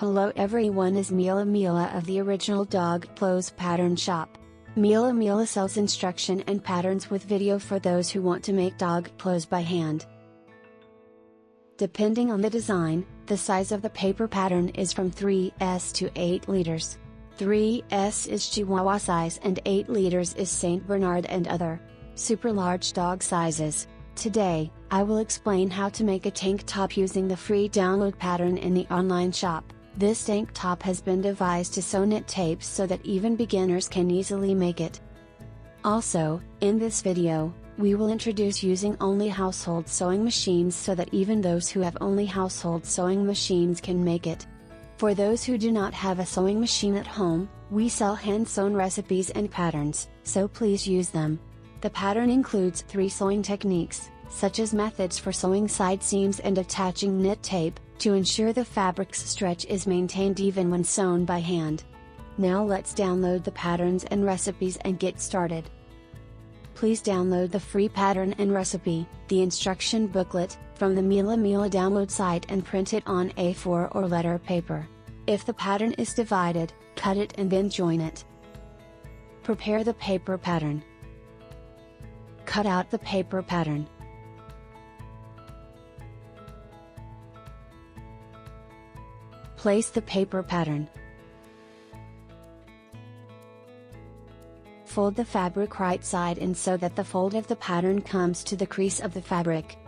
Hello everyone, is Milla Milla of the original dog clothes pattern shop. Milla Milla sells instruction and patterns with video for those who want to make dog clothes by hand. Depending on the design, the size of the paper pattern is from 3s to 8 liters. 3s is Chihuahua size and 8 liters is Saint Bernard and other super large dog sizes. Today, I will explain how to make a tank top using the free download pattern in the online shop. This tank top has been devised to sew knit tapes so that even beginners can easily make it. Also, in this video, we will introduce using only household sewing machines so that even those who have only household sewing machines can make it. For those who do not have a sewing machine at home, we sell hand-sewn recipes and patterns, so please use them. The pattern includes 3 sewing techniques, such as methods for sewing side seams and attaching knit tape, to ensure the fabric's stretch is maintained even when sewn by hand. Now let's download the patterns and recipes and get started. Please download the free pattern and recipe, the instruction booklet, from the Milla Milla download site and print it on A4 or letter paper. If the pattern is divided, cut it and then join it. Prepare the paper pattern. Cut out the paper pattern. Place the paper pattern. Fold the fabric right side in so that the fold of the pattern comes to the crease of the fabric.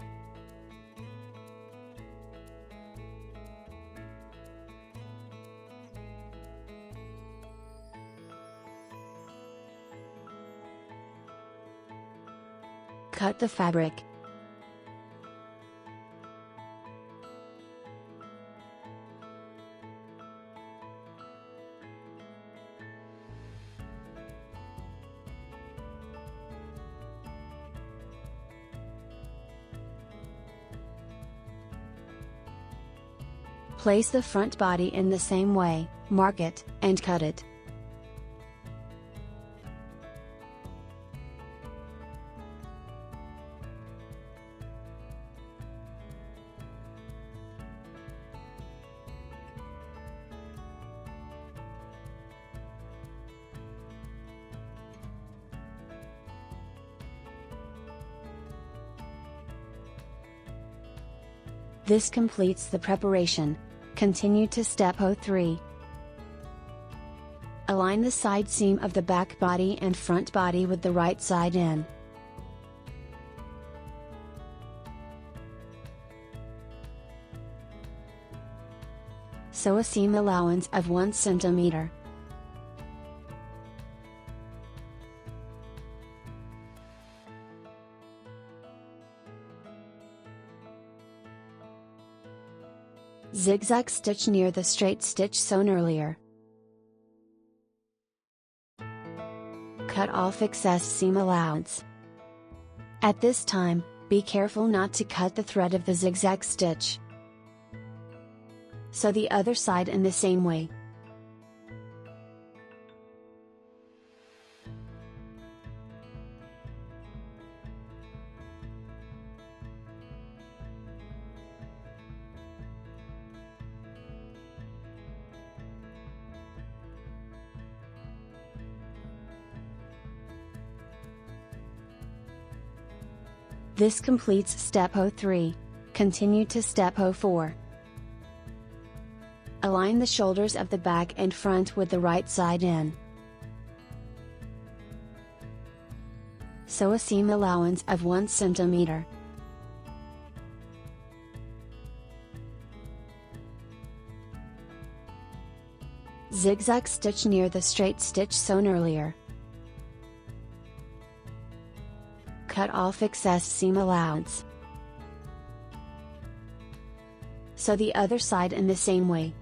Cut the fabric. Place the front body in the same way, mark it, and cut it. This completes the preparation. Continue to step 03. Align the side seam of the back body and front body with the right side in. Sew a seam allowance of 1 cm. Zigzag stitch near the straight stitch sewn earlier. Cut off excess seam allowance. At this time, be careful not to cut the thread of the zigzag stitch. Sew the other side in the same way. This completes step 03. Continue to step 04. Align the shoulders of the back and front with the right side in. Sew a seam allowance of 1 cm. Zigzag stitch near the straight stitch sewn earlier. Cut off excess seam allowance. Sew the other side in the same way.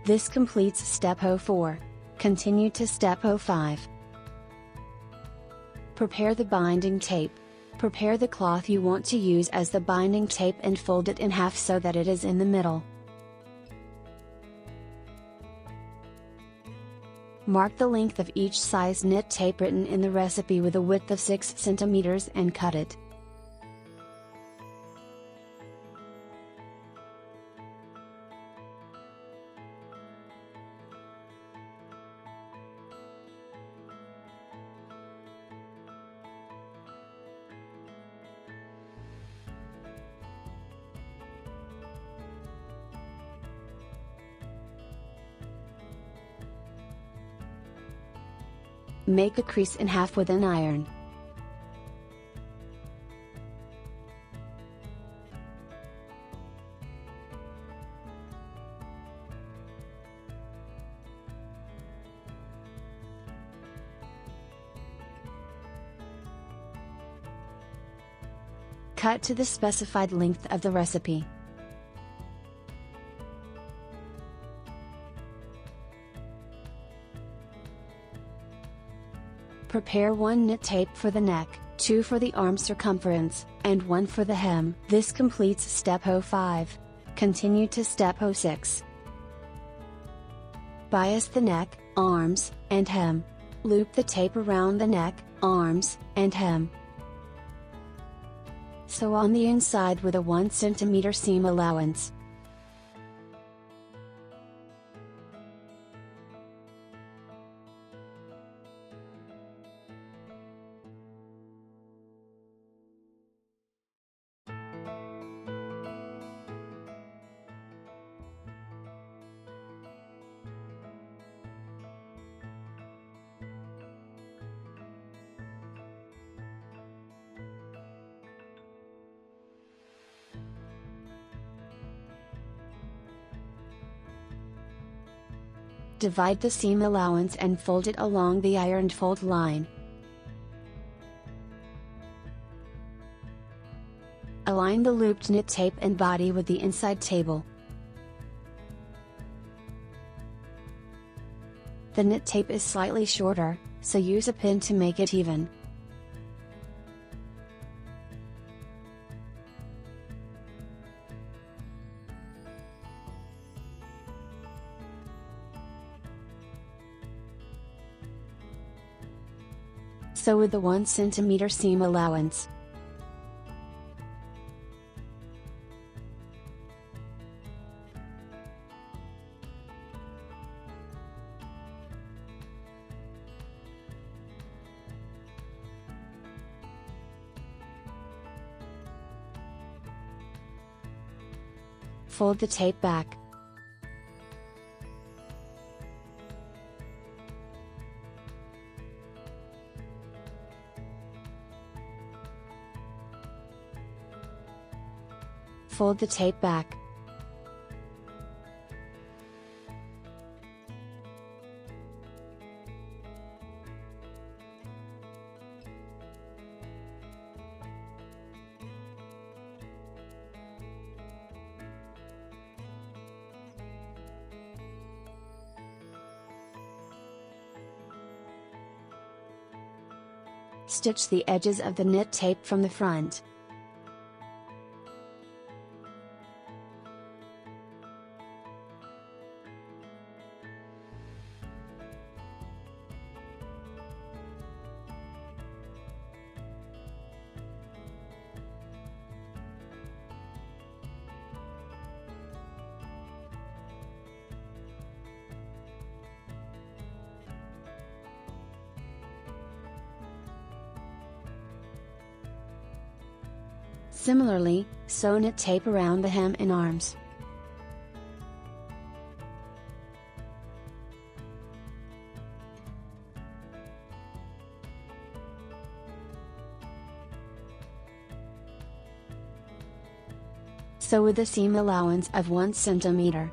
This completes step 04. Continue to step 05. Prepare the binding tape. Prepare the cloth you want to use as the binding tape and fold it in half so that it is in the middle. Mark the length of each size knit tape written in the recipe with a width of 6 cm and cut it. Make a crease in half with an iron. Cut to the specified length of the recipe. Prepare 1 knit tape for the neck, 2 for the arm circumference, and 1 for the hem. This completes step 05. Continue to step 06. Bias the neck, arms, and hem. Loop the tape around the neck, arms, and hem. Sew on the inside with a 1 cm seam allowance. Divide the seam allowance and fold it along the ironed fold line. Align the looped knit tape and body with the inside table. The knit tape is slightly shorter, so use a pin to make it even. Sew with the 1 cm seam allowance. Fold the tape back. Fold the tape back. Stitch the edges of the knit tape from the front. Similarly, sew knit tape around the hem and arms. Sew with a seam allowance of 1 cm.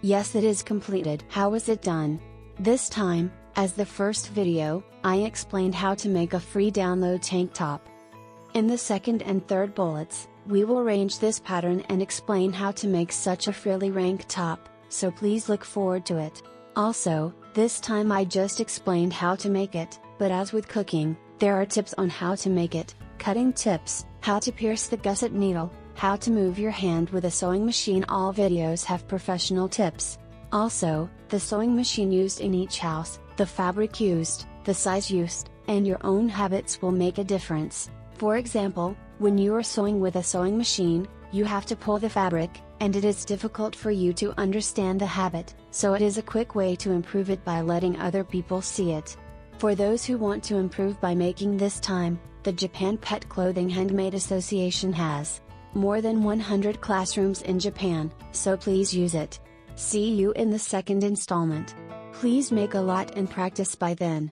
Yes, it is completed. How is it done? This time, as the first video, I explained how to make a free download tank top. In the second and third bullets, we will arrange this pattern and explain how to make such a frilly rank top, so please look forward to it. Also, this time I just explained how to make it, but as with cooking, there are tips on how to make it, cutting tips, how to pierce the gusset needle, how to move your hand with a sewing machine. All videos have professional tips. Also, the sewing machine used in each house, the fabric used, the size used, and your own habits will make a difference. For example, when you are sewing with a sewing machine, you have to pull the fabric, and it is difficult for you to understand the habit, so it is a quick way to improve it by letting other people see it. For those who want to improve by making this time, the Japan Pet Clothing Handmade Association has more than 100 classrooms in Japan, so please use it. See you in the second installment. Please make a lot and practice by then.